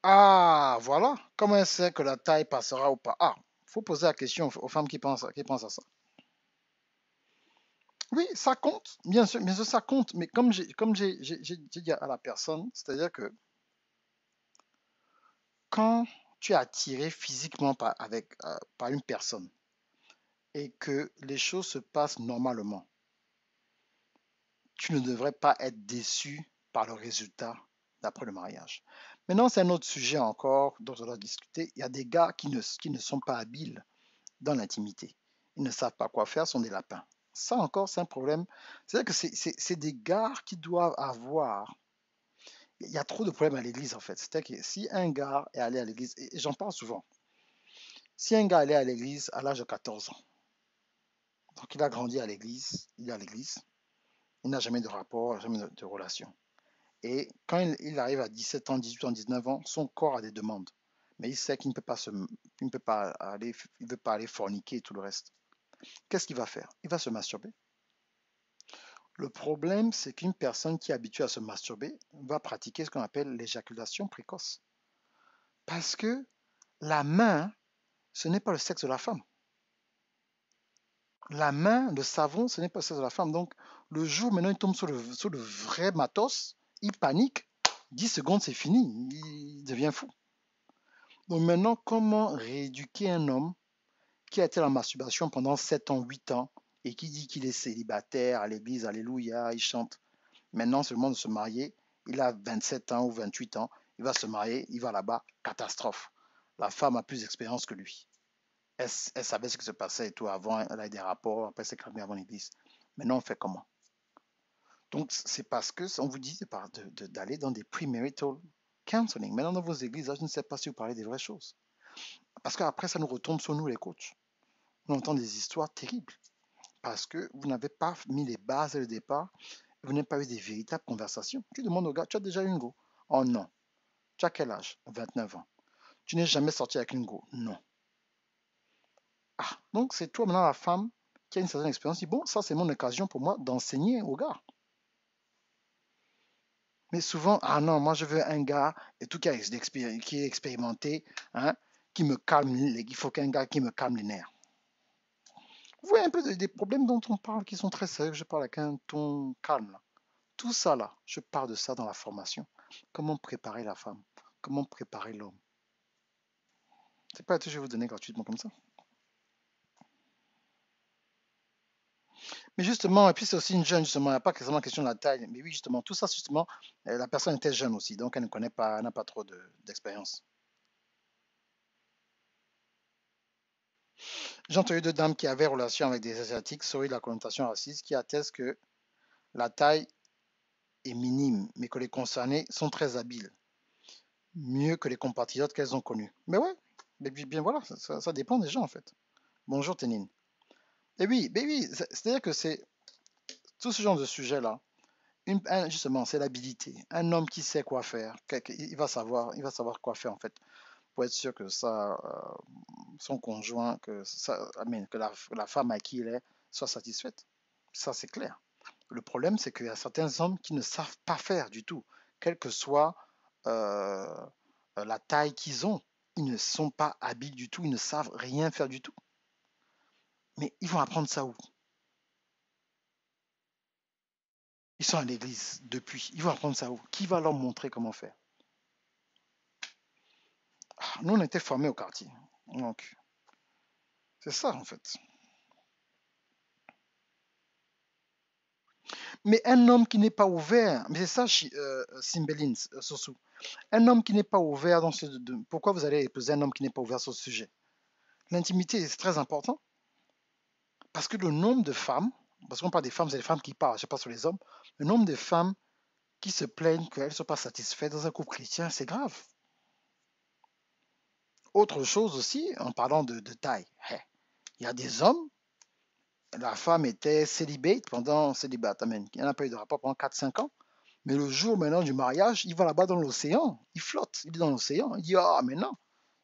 Ah, voilà. Comment elle sait que la taille passera ou pas? Ah, il faut poser la question aux femmes qui pensent à ça. Oui, ça compte, bien sûr, ça compte. Mais comme j'ai dit à la personne, c'est-à-dire que quand tu es attiré physiquement par une personne et que les choses se passent normalement, tu ne devrais pas être déçu par le résultat d'après le mariage. Maintenant, c'est un autre sujet encore dont on doit discuter. Il y a des gars qui ne sont pas habiles dans l'intimité. Ils ne savent pas quoi faire, sont des lapins. Ça encore, c'est un problème. C'est-à-dire que c'est des gars qui doivent avoir... Il y a trop de problèmes à l'église, en fait. C'est-à-dire que si un gars est allé à l'église, et j'en parle souvent, si un gars est allé à l'église à l'âge de 14 ans, donc il a grandi à l'église, il est à l'église, il n'a jamais de rapport, jamais de relation. Et quand il arrive à 17 ans, 18 ans, 19 ans, son corps a des demandes. Mais il sait qu'il ne peut pas aller, il veut pas aller forniquer et tout le reste. Qu'est-ce qu'il va faire? Il va se masturber. Le problème, c'est qu'une personne qui est habituée à se masturber va pratiquer ce qu'on appelle l'éjaculation précoce. Parce que la main, ce n'est pas le sexe de la femme. La main, le savon, ce n'est pas le sexe de la femme. Donc, le jour maintenant il tombe sur le vrai matos, il panique. 10 secondes, c'est fini. Il devient fou. Donc maintenant, comment rééduquer un homme qui a été à la masturbation pendant 7 ans, 8 ans, et qui dit qu'il est célibataire à l'église, alléluia, il chante. Maintenant, c'est le moment de se marier. Il a 27 ans ou 28 ans. Il va se marier, il va là-bas, catastrophe. La femme a plus d'expérience que lui. Elle savait ce qui se passait et tout avant. Elle a eu des rapports, après c'est calmé avant l'église. Maintenant, on fait comment? Donc, c'est parce que on vous dit d'aller dans des premarital counseling. Maintenant, dans vos églises, je ne sais pas si vous parlez des vraies choses. Parce qu'après, ça nous retombe sur nous, les coachs. On entend des histoires terribles. Parce que vous n'avez pas mis les bases dès le départ. Vous n'avez pas eu des véritables conversations. Tu demandes au gars, tu as déjà eu une go? Oh non. Tu as quel âge? 29 ans. Tu n'es jamais sorti avec une go? Non. Ah, donc c'est toi maintenant la femme qui a une certaine expérience. Dit, bon, ça c'est mon occasion pour moi d'enseigner au gars. Mais souvent, ah non, moi je veux un gars et tout qui est expérimenté, hein, qui me calme, il faut qu'un gars qui me calme les nerfs. Vous voyez un peu des problèmes dont on parle qui sont très sérieux, je parle avec un ton calme là. Tout ça là, je parle de ça dans la formation. Comment préparer la femme? Comment préparer l'homme? C'est pas que je vais vous donner gratuitement comme ça. Mais justement, et puis c'est aussi une jeune, justement, il n'y a pas seulement question de la taille, mais oui, justement, tout ça, justement, la personne était jeune aussi, donc elle ne connaît pas, elle n'a pas trop d'expérience. J'ai entendu deux dames qui avaient relation avec des Asiatiques, sorry de la connotation raciste, qui attestent que la taille est minime, mais que les concernés sont très habiles, mieux que les compatriotes qu'elles ont connus. Mais ouais, mais bien voilà, ça dépend des gens en fait. Bonjour Ténine. Et oui, mais oui, c'est-à-dire que c'est tout ce genre de sujet-là. Justement, c'est l'habilité. Un homme qui sait quoi faire, il va savoir quoi faire en fait, pour être sûr que son conjoint, que la femme à qui il est, soit satisfaite. Ça, c'est clair. Le problème, c'est qu'il y a certains hommes qui ne savent pas faire du tout, quelle que soit euh, la taille qu'ils ont. Ils ne sont pas habiles du tout, ils ne savent rien faire du tout. Mais ils vont apprendre ça où? Ils sont à l'église depuis. Ils vont apprendre ça où? Qui va leur montrer comment faire? Nous, on était formés au quartier. Donc, c'est ça, en fait. Mais un homme qui n'est pas ouvert, mais c'est ça, Simbeline, Sossou. Un homme qui n'est pas ouvert dans pourquoi vous allez épouser un homme qui n'est pas ouvert sur ce sujet? L'intimité, c'est très important. Parce que le nombre de femmes, parce qu'on parle des femmes, c'est les femmes qui parlent, je ne sais pas sur les hommes, le nombre de femmes qui se plaignent qu'elles ne sont pas satisfaites dans un couple chrétien, c'est grave. Autre chose aussi, en parlant de taille, il y a des hommes, la femme était célibate, amen. Il n'y en a pas eu de rapport pendant 4-5 ans. Mais le jour maintenant du mariage, il va là-bas dans l'océan, il flotte, il est dans l'océan, il dit, ah, mais non,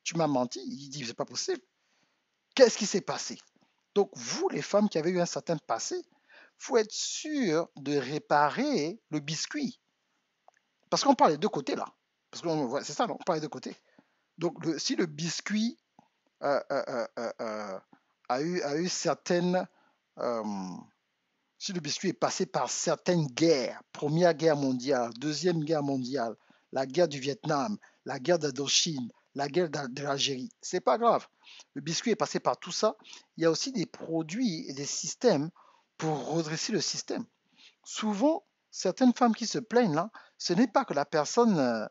tu m'as menti. Il dit, c'est pas possible. Qu'est-ce qui s'est passé? Donc, vous, les femmes qui avez eu un certain passé, il faut être sûr de réparer le biscuit. Parce qu'on parle des deux côtés là. Parce que c'est ça, on parle des deux côtés. Donc, si le biscuit euh, euh, euh, euh, a eu certaines. euh, si le biscuit est passé par certaines guerres, Première Guerre mondiale, Deuxième Guerre mondiale, la guerre du Vietnam, la guerre d'Indochine, la guerre de l'Algérie, c'est pas grave. Le biscuit est passé par tout ça. Il y a aussi des produits et des systèmes pour redresser le système. Souvent, certaines femmes qui se plaignent là, ce n'est pas que la personne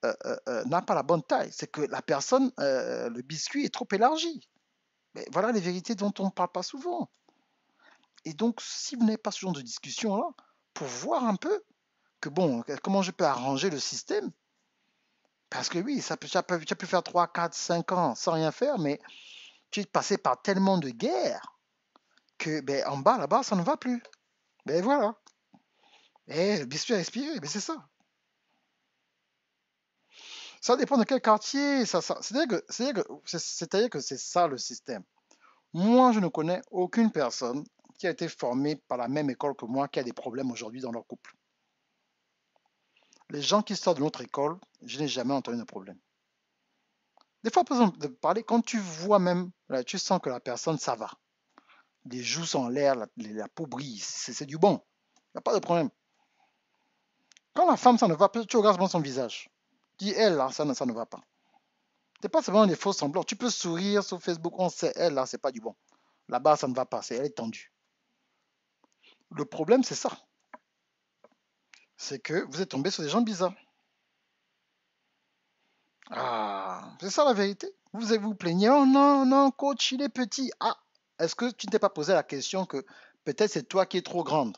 n'a pas la bonne taille, c'est que la personne, le biscuit est trop élargi. Mais voilà les vérités dont on ne parle pas souvent. Et donc, si vous n'avez pas ce genre de discussion-là, pour voir un peu que bon, comment je peux arranger le système, parce que oui, tu as pu faire 3, 4, 5 ans sans rien faire, mais tu es passé par tellement de guerres que ben, en bas, là-bas, ça ne va plus. Ben voilà. Et le biscuit à respirer, ben c'est ça. Ça dépend de quel quartier. C'est-à-dire que c'est ça le système. Moi, je ne connais aucune personne qui a été formée par la même école que moi qui a des problèmes aujourd'hui dans leur couple. Les gens qui sortent de notre école, je n'ai jamais entendu de problème. Des fois, par exemple, de parler, quand tu vois même, là, tu sens que la personne, ça va. Les joues sont en l'air, la peau brille, c'est du bon. Il n'y a pas de problème. Quand la femme, ça ne va pas, tu regardes son visage. Tu dis, elle, là, ça ne va pas. C'est pas seulement des faux semblants. Tu peux sourire sur Facebook, on sait, elle, là, c'est pas du bon. Là-bas, ça ne va pas, elle est tendue. Le problème, c'est ça. C'est que vous êtes tombé sur des gens bizarres. Ah, c'est ça la vérité. Vous plaignez, oh non, non, coach, il est petit. Ah, est-ce que tu ne t'es pas posé la question que peut-être c'est toi qui es trop grande?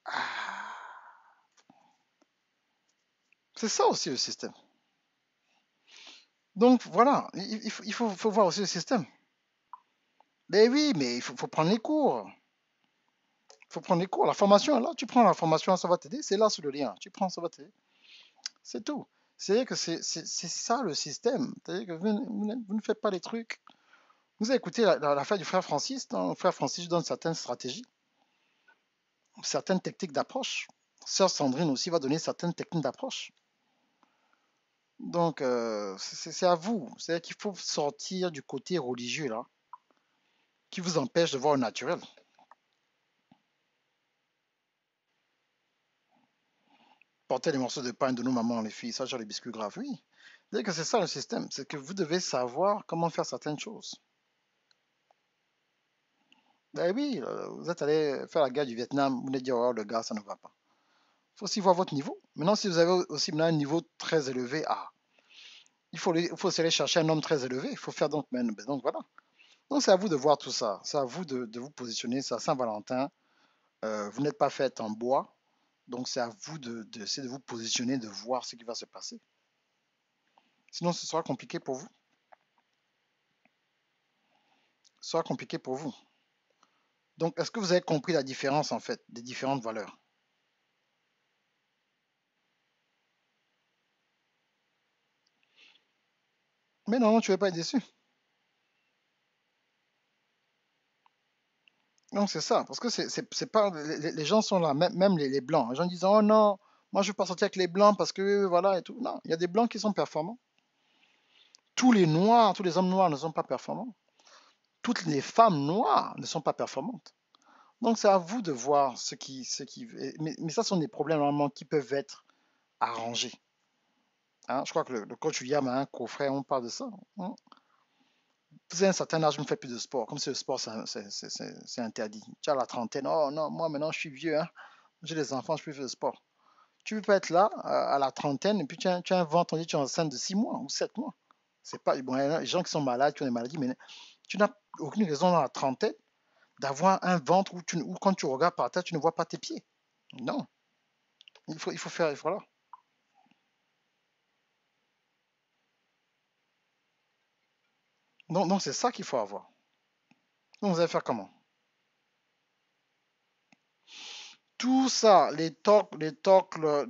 Ah, c'est ça aussi le système. Donc voilà, il faut voir aussi le système. Mais oui, mais il faut prendre les cours. Il faut prendre les cours. La formation est là. Tu prends la formation, ça va t'aider. C'est là sur le lien. Tu prends, ça va t'aider. C'est tout. C'est-à-dire que c'est ça le système. C'est-à-dire que vous ne faites pas les trucs. Vous avez écouté l'affaire du frère Francis. Dans le frère Francis donne certaines stratégies, certaines techniques d'approche. Sœur Sandrine aussi va donner certaines techniques d'approche. Donc, c'est à vous. C'est-à-dire qu'il faut sortir du côté religieux, là, qui vous empêche de voir le naturel. Porter les morceaux de pain de nos mamans, les filles, ça, genre les biscuits graves, oui. C'est-à-dire que c'est ça le système. C'est que vous devez savoir comment faire certaines choses. Ben oui, vous êtes allé faire la guerre du Vietnam, vous venez dire, oh, le gars, ça ne va pas. Il faut aussi voir votre niveau. Maintenant, si vous avez aussi maintenant un niveau très élevé, ah, il faut aussi aller chercher un homme très élevé. Il faut faire donc, donc voilà. Donc c'est à vous de voir tout ça. C'est à vous de vous positionner. C'est à Saint-Valentin. Vous n'êtes pas fait en bois. Donc c'est à vous d'essayer de vous positionner, de voir ce qui va se passer. Sinon, ce sera compliqué pour vous. Ce sera compliqué pour vous. Donc, est-ce que vous avez compris la différence, en fait, des différentes valeurs? Mais non, tu ne vas pas être déçu. Non, c'est ça, parce que c'est pas, les gens sont là, même les blancs. Les gens disent, oh non, moi je veux pas sortir avec les blancs parce que voilà et tout. Non, il y a des blancs qui sont performants. Tous les noirs, tous les hommes noirs ne sont pas performants. Toutes les femmes noires ne sont pas performantes. Donc c'est à vous de voir mais ça sont des problèmes normalement qui peuvent être arrangés. Hein, je crois que le coach William a un coffret, on parle de ça. Hein. Vous avez un certain âge, je ne fais plus de sport, comme si le sport c'est interdit. Tu as la trentaine, oh non, moi maintenant je suis vieux, hein. J'ai des enfants, je peux faire de sport. Tu peux pas être là à la trentaine et puis tu as un ventre, on dit tu es enceinte de 6 mois ou 7 mois. C'est pas, bon, il y a des gens qui sont malades, qui ont des maladies, mais tu n'as aucune raison dans la trentaine d'avoir un ventre où quand tu regardes par terre, tu ne vois pas tes pieds. Non, il faut faire, voilà. Donc c'est ça qu'il faut avoir. Donc vous allez faire comment? Tout ça, les talks,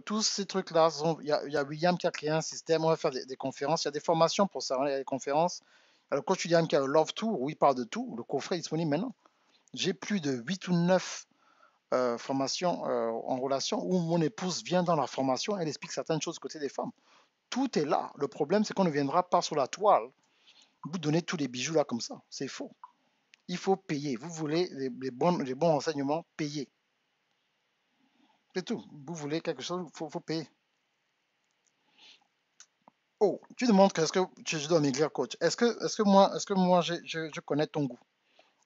tous ces trucs-là, il y a William qui a créé un système, on va faire des conférences, il y a des formations pour ça, hein, il y a des conférences. Il y a le coach William qui a le Love Tour, où il parle de tout, le coffret est disponible maintenant. J'ai plus de 8 ou 9 formations en relation où mon épouse vient dans la formation, elle explique certaines choses côté des femmes. Tout est là. Le problème, c'est qu'on ne viendra pas sur la toile vous donner tous les bijoux là comme ça. C'est faux. Il faut payer. Vous voulez les bons renseignements, payez. C'est tout. Vous voulez quelque chose, il faut payer. Oh, tu demandes qu'est-ce que je dois maigrir, coach. Est-ce que moi, je connais ton goût?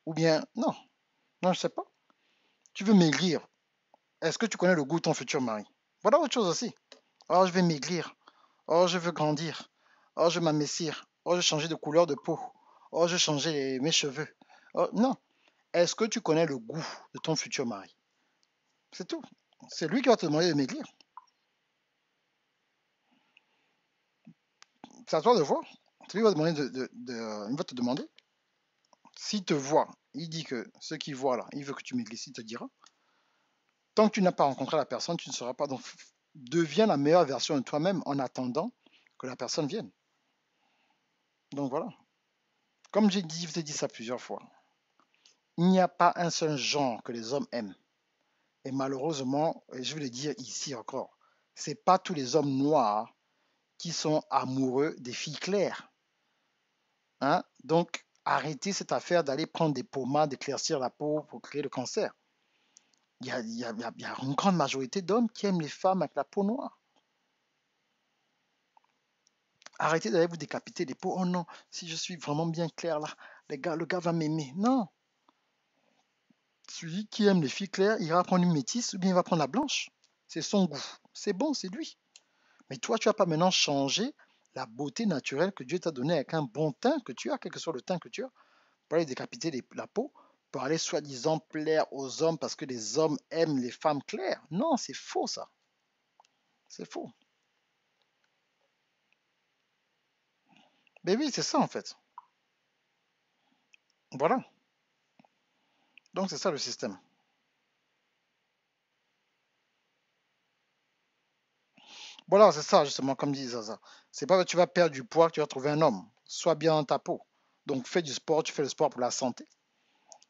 Ou bien, non, non, je sais pas. Tu veux maigrir. Est-ce que tu connais le goût de ton futur mari? Voilà autre chose aussi. Oh, je vais maigrir. Oh, je veux grandir. Oh, je veux m'amincir. Oh, je veux changer de couleur de peau. Oh, je veux changer mes cheveux. Oh, non. Est-ce que tu connais le goût de ton futur mari? C'est tout. C'est lui qui va te demander de maigrir. C'est à toi de voir. C'est lui qui va te demander il va te demander. S'il te voit, il dit que ce qu'il voit là, il veut que tu maigrisses, il te dira. Tant que tu n'as pas rencontré la personne, tu ne sauras pas. Donc, deviens la meilleure version de toi-même en attendant que la personne vienne. Donc voilà. Comme je t'ai dit ça plusieurs fois, il n'y a pas un seul genre que les hommes aiment. Et malheureusement, et je vais le dire ici encore, c'est pas tous les hommes noirs qui sont amoureux des filles claires. Hein? Donc, arrêtez cette affaire d'aller prendre des pommades, d'éclaircir la peau pour créer le cancer. Il y a une grande majorité d'hommes qui aiment les femmes avec la peau noire. Arrêtez d'aller vous décapiter les peaux. Oh non, si je suis vraiment bien clair là, le gars va m'aimer. Non. Celui qui aime les filles claires, il va prendre une métisse ou bien il va prendre la blanche. C'est son goût. C'est bon, c'est lui. Mais toi, tu vas pas maintenant changer la beauté naturelle que Dieu t'a donnée avec un bon teint que tu as, quel que soit le teint que tu as, pour aller décapiter la peau, pour aller soi-disant plaire aux hommes parce que les hommes aiment les femmes claires. Non, c'est faux ça. C'est faux. Mais oui, c'est ça en fait. Voilà. Donc, c'est ça le système. Voilà, c'est ça, justement, comme dit Zaza. C'est pas que tu vas perdre du poids que tu vas trouver un homme. Sois bien dans ta peau. Donc, fais du sport, tu fais le sport pour la santé.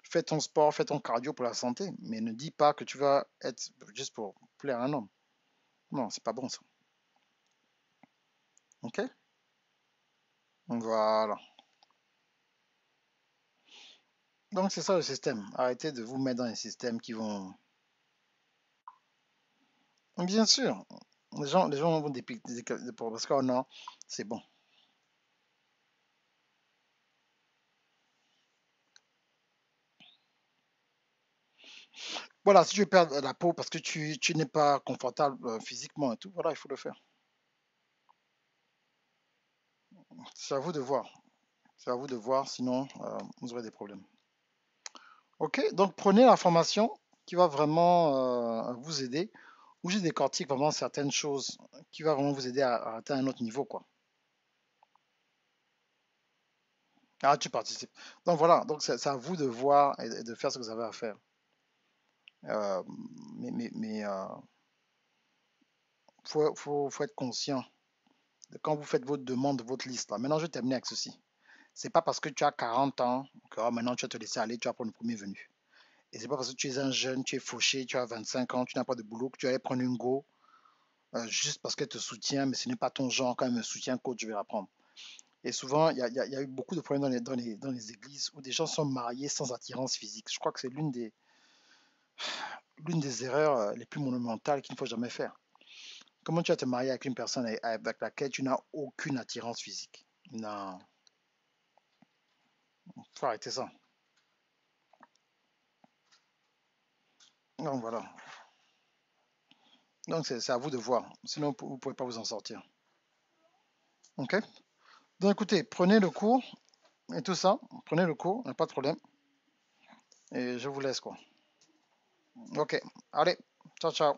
Fais ton sport, fais ton cardio pour la santé. Mais ne dis pas que tu vas être juste pour plaire à un homme. Non, c'est pas bon ça. Ok? Voilà. Donc, c'est ça le système. Arrêtez de vous mettre dans les systèmes qui vont. Bien sûr, les gens vont dépiquer parce que oh non, c'est bon. Voilà, si tu veux perdre la peau parce que tu n'es pas confortable physiquement et tout, voilà, il faut le faire. C'est à vous de voir. C'est à vous de voir, sinon vous aurez des problèmes. Ok, donc prenez l'information qui va vraiment vous aider, ou je décortique vraiment certaines choses qui va vraiment vous aider à atteindre un autre niveau, quoi. Ah, tu participes. Donc voilà, donc c'est à vous de voir et de faire ce que vous avez à faire. Euh, mais faut être conscient de quand vous faites votre demande de votre liste là. Maintenant, je vais terminer avec ceci. C'est pas parce que tu as 40 ans que maintenant tu vas te laisser aller, tu vas prendre le premier venu. Et c'est pas parce que tu es un jeune, tu es fauché, tu as 25 ans, tu n'as pas de boulot, que tu vas aller prendre une go juste parce qu'elle te soutient, mais ce n'est pas ton genre, quand même un soutien coach, je vais la prendre. Et souvent, il y a eu beaucoup de problèmes dans les églises où des gens sont mariés sans attirance physique. Je crois que c'est l'une des erreurs les plus monumentales qu'il ne faut jamais faire. Comment tu vas te marier avec une personne avec laquelle tu n'as aucune attirance physique? Non, faut arrêter ça. Donc voilà. Donc c'est à vous de voir. Sinon, vous ne pouvez pas vous en sortir. Ok? Donc écoutez, prenez le cours et tout ça. Prenez le cours, pas de problème. Et je vous laisse quoi. Ok. Allez, ciao, ciao.